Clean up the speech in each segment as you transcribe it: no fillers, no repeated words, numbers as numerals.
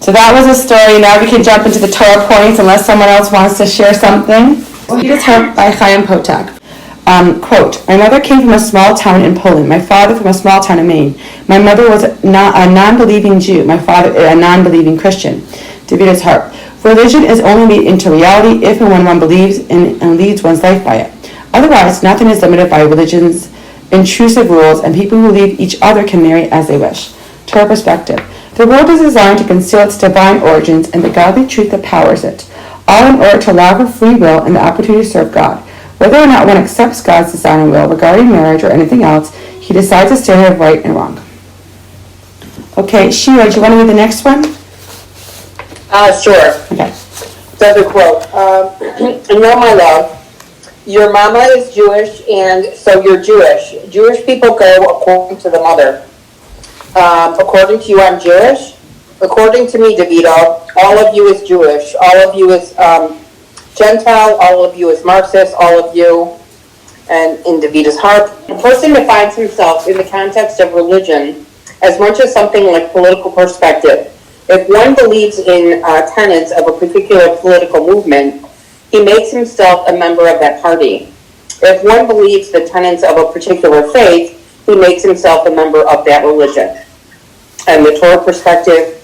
So that was a story. Now we can jump into the Torah points unless someone else wants to share something. Davita's Harp by Chaim Potak. Quote, my mother came from a small town in Poland. My father from a small town in Maine. My mother was a non-believing Jew. My father a non-believing Christian. Davita's Harp. Religion is only made into reality if and when one believes in and leads one's life by it. Otherwise, nothing is limited by religion's intrusive rules, and people who leave each other can marry as they wish. Torah perspective. The world is designed to conceal its divine origins and the godly truth that powers it, all in order to allow for free will and the opportunity to serve God. Whether or not one accepts God's design and will regarding marriage or anything else, he decides the standard of right and wrong. Okay, Shira, do you want to read the next one? Sure. Okay. So the quote, no, my love, your mama is Jewish, and so you're Jewish. Jewish people go according to the mother. According to you, I'm Jewish. According to me, Davita, all of you is Jewish. All of you is Gentile. All of you is Marxist. All of you, and in Davita's Harp, a person defines himself in the context of religion as much as something like political perspective. If one believes in tenets of a particular political movement, he makes himself a member of that party. If one believes the tenets of a particular faith, he makes himself a member of that religion. And the Torah perspective,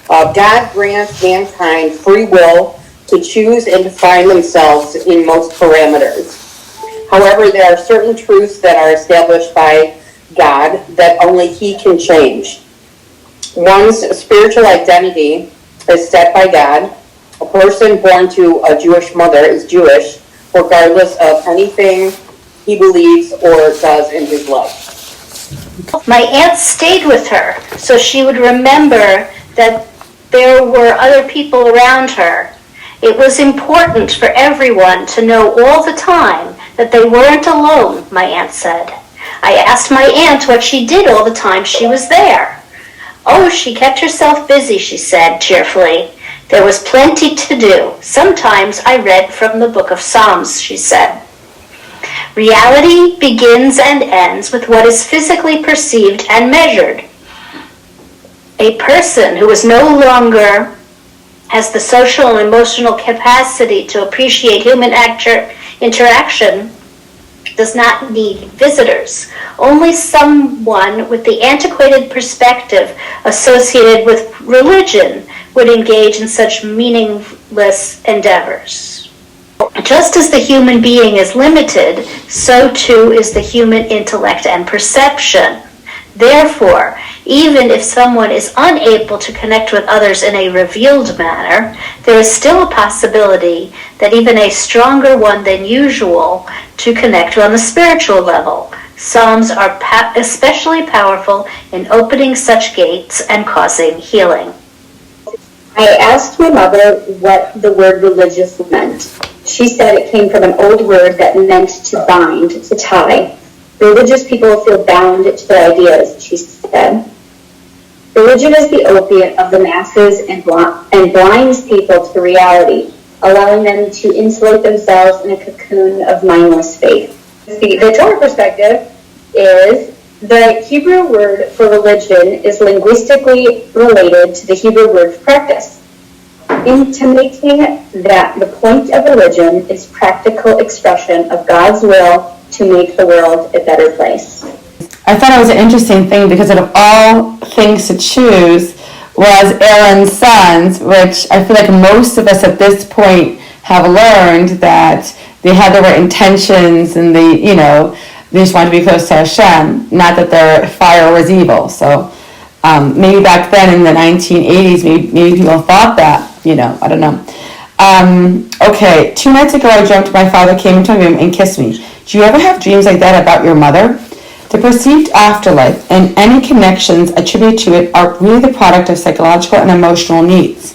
God grants mankind free will to choose and define themselves in most parameters. However, there are certain truths that are established by God that only He can change. One's spiritual identity is set by God. A person born to a Jewish mother is Jewish, regardless of anything he believes or does in his life. My aunt stayed with her, so she would remember that there were other people around her. It was important for everyone to know all the time that they weren't alone, my aunt said. I asked my aunt what she did all the time she was there. Oh, she kept herself busy, she said cheerfully. There was plenty to do. Sometimes I read from the book of Psalms, she said. Reality begins and ends with what is physically perceived and measured. A person who is no longer has the social and emotional capacity to appreciate human interaction does not need visitors. Only someone with the antiquated perspective associated with religion would engage in such meaningless endeavors. Just as the human being is limited, so too is the human intellect and perception. Therefore, even if someone is unable to connect with others in a revealed manner, there is still a possibility that even a stronger one than usual to connect on the spiritual level. Psalms are especially powerful in opening such gates and causing healing. I asked my mother what the word religious meant. She said it came from an old word that meant to bind, to tie. Religious people feel bound to their ideas, she said. Religion is the opiate of the masses and blinds people to reality, allowing them to insulate themselves in a cocoon of mindless faith. The Torah perspective is the Hebrew word for religion is linguistically related to the Hebrew word for practice, intimating that the point of religion is practical expression of God's will to make the world a better place. I thought it was an interesting thing because out of all things to choose was Aaron's sons, which I feel like most of us at this point have learned that they had the right intentions and they just wanted to be close to Hashem, not that their fire was evil. So maybe back then in the 1980s, maybe people thought that, I don't know. Okay, 2 nights ago I dreamt my father came into my room and kissed me. Do you ever have dreams like that about your mother? The perceived afterlife and any connections attributed to it are really the product of psychological and emotional needs.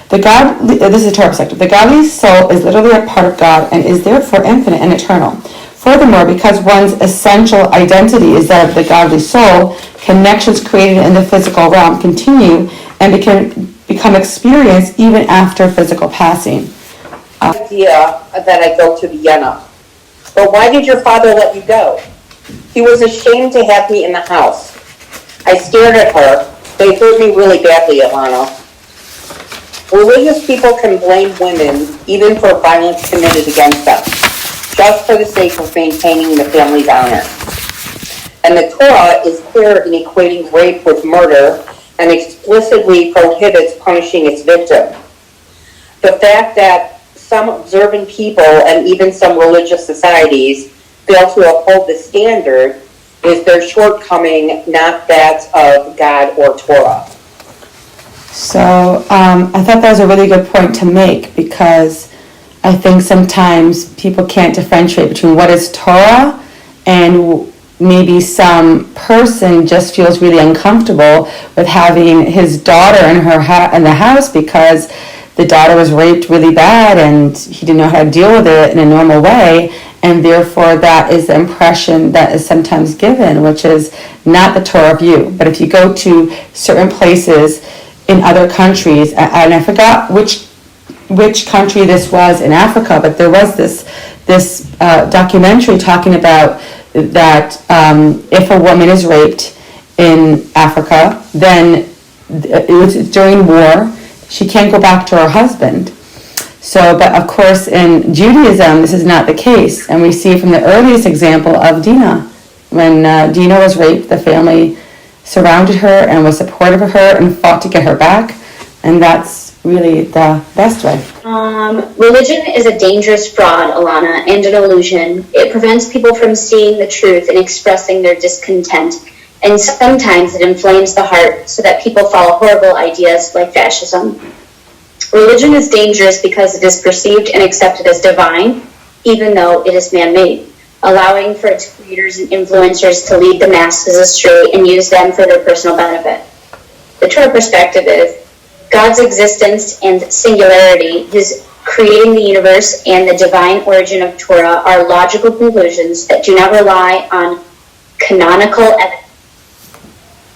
This is a Torah perspective. The godly soul is literally a part of God and is therefore infinite and eternal. Furthermore, because one's essential identity is that of the godly soul, connections created in the physical realm continue and become experienced even after physical passing. Idea that I go to Vienna. But why did your father let you go? He was ashamed to have me in the house. I stared at her. They hurt me really badly, Alana. Religious people can blame women even for violence committed against them, just for the sake of maintaining the family's honor. And the Torah is clear in equating rape with murder and explicitly prohibits punishing its victim. The fact that some observant people and even some religious societies fail to uphold the standard is their shortcoming, not that of God or Torah. So I thought that was a really good point to make, because I think sometimes people can't differentiate between what is Torah, and maybe some person just feels really uncomfortable with having his daughter in in the house because the daughter was raped really bad and he didn't know how to deal with it in a normal way, and therefore that is the impression that is sometimes given, which is not the Torah view. But if you go to certain places in other countries, and I forgot which country this was in Africa, but there was this documentary talking about that if a woman is raped in Africa, then it was during war, she can't go back to her husband. So, but of course in Judaism, this is not the case. And we see from the earliest example of Dinah. When Dinah was raped, the family surrounded her and was supportive of her and fought to get her back. And that's really the best way. Religion is a dangerous fraud, Alana, and an illusion. It prevents people from seeing the truth and expressing their discontent. And sometimes it inflames the heart so that people follow horrible ideas like fascism. Religion is dangerous because it is perceived and accepted as divine, even though it is man-made, allowing for its creators and influencers to lead the masses astray and use them for their personal benefit. The Torah perspective is God's existence and singularity, his creating the universe, and the divine origin of Torah are logical conclusions that do not rely on canonical evidence.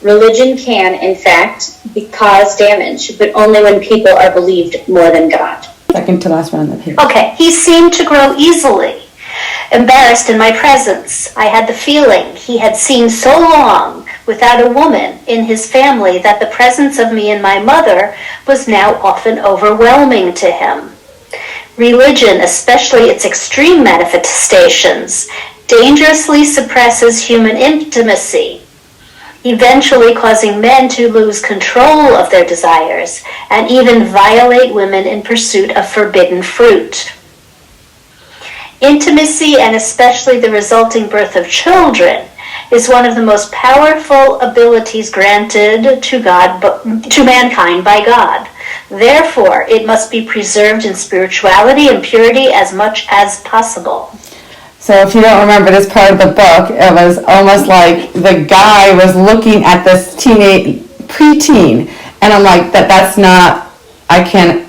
Religion can, in fact, cause damage, but only when people are believed more than God. Second to last one on the page. Okay, he seemed to grow easily embarrassed in my presence. I had the feeling he had seen so long without a woman in his family that the presence of me and my mother was now often overwhelming to him. Religion, especially its extreme manifestations, dangerously suppresses human intimacy, eventually causing men to lose control of their desires and even violate women in pursuit of forbidden fruit. Intimacy, and especially the resulting birth of children, is one of the most powerful abilities granted to mankind by God. Therefore, it must be preserved in spirituality and purity as much as possible. So if you don't remember this part of the book, it was almost like the guy was looking at this preteen, and I'm like, that's not, I can't,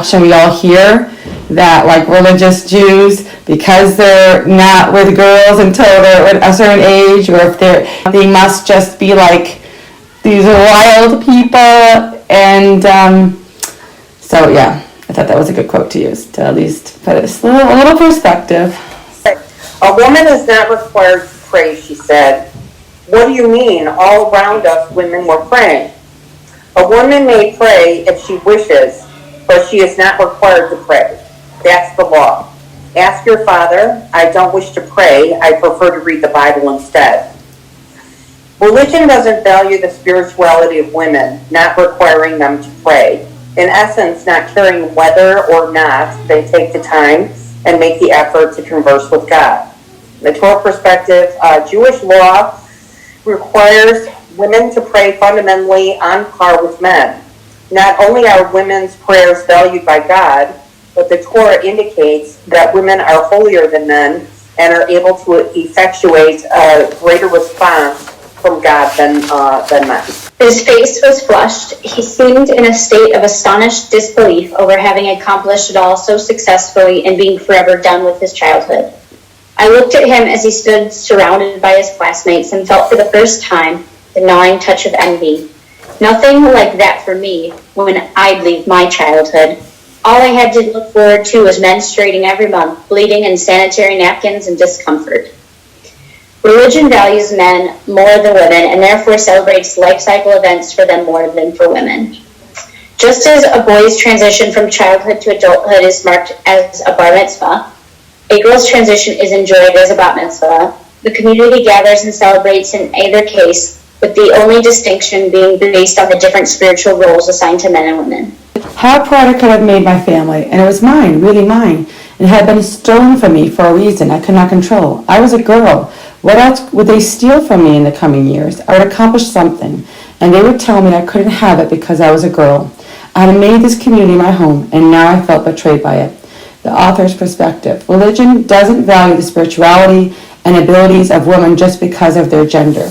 should we all hear that, like, religious Jews, because they're not with girls until they're at a certain age, or if they must just be like these wild people, and so yeah, I thought that was a good quote to use to at least put a little perspective. A woman is not required to pray, she said. What do you mean? All around us, women were praying. A woman may pray if she wishes, but she is not required to pray. That's the law. Ask your father. I don't wish to pray. I prefer to read the Bible instead. Religion doesn't value the spirituality of women, not requiring them to pray. In essence, not caring whether or not they take the time and make the effort to converse with God. The Torah perspective, Jewish law requires women to pray fundamentally on par with men. Not only are women's prayers valued by God, but the Torah indicates that women are holier than men and are able to effectuate a greater response from God than men. His face was flushed. He seemed in a state of astonished disbelief over having accomplished it all so successfully and being forever done with his childhood. I looked at him as he stood surrounded by his classmates and felt for the first time the gnawing touch of envy. Nothing like that for me when I'd leave my childhood. All I had to look forward to was menstruating every month, bleeding and sanitary napkins and discomfort. Religion values men more than women and therefore celebrates life cycle events for them more than for women. Just as a boy's transition from childhood to adulthood is marked as a bar mitzvah, a girl's transition is enjoyed as a bat mitzvah. The community gathers and celebrates in either case, with the only distinction being based on the different spiritual roles assigned to men and women. How proud I could have made my family, and it was mine, really mine, and it had been stolen from me for a reason I could not control. I was a girl. What else would they steal from me in the coming years? I would accomplish something, and they would tell me I couldn't have it because I was a girl. I had made this community my home, and now I felt betrayed by it. The author's perspective. Religion doesn't value the spirituality and abilities of women just because of their gender.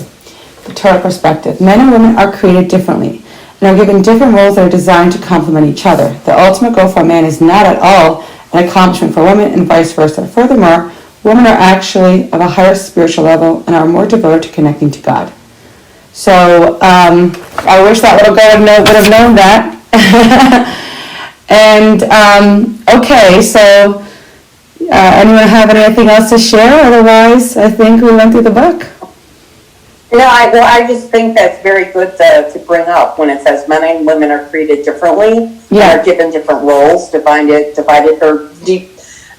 The Torah perspective. Men and women are created differently and are given different roles that are designed to complement each other. The ultimate goal for a man is not at all an accomplishment for women and vice versa. Furthermore, women are actually of a higher spiritual level and are more devoted to connecting to God. So I wish that little girl would have known that. And okay, so anyone have anything else to share? Otherwise, I think we went through the book. No, I just think that's very good to bring up when it says men and women are treated differently, Yeah. and are given different roles, divided or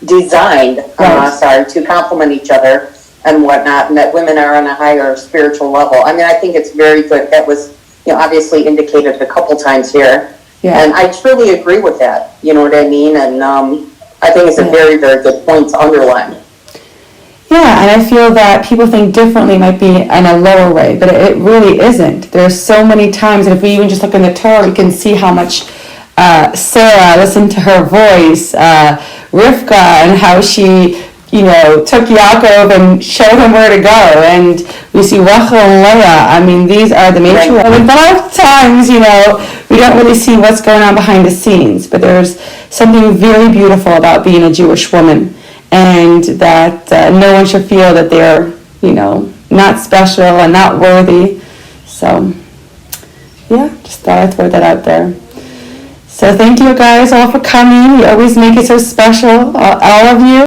designed, to complement each other and whatnot, and that women are on a higher spiritual level. I mean, I think it's very good. That was, obviously indicated a couple times here. Yeah. And I truly agree with that, you know what I mean? And I think it's a very, very good point to underline. Yeah, and I feel that people think differently might be in a lower way, but it really isn't. There's so many times, and if we even just look in the Torah, we can see how much Sarah listened to her voice, Rivka, and how she, took Yaakov and showed him where to go. And we see Rachel and Leah. I mean, these are the major. Right. A lot of times, we don't really see what's going on behind the scenes, but there's something very beautiful about being a Jewish woman. And that no one should feel that they're, not special and not worthy. So, yeah, just thought I'd throw that out there. So thank you guys all for coming. You always make it so special, all of you.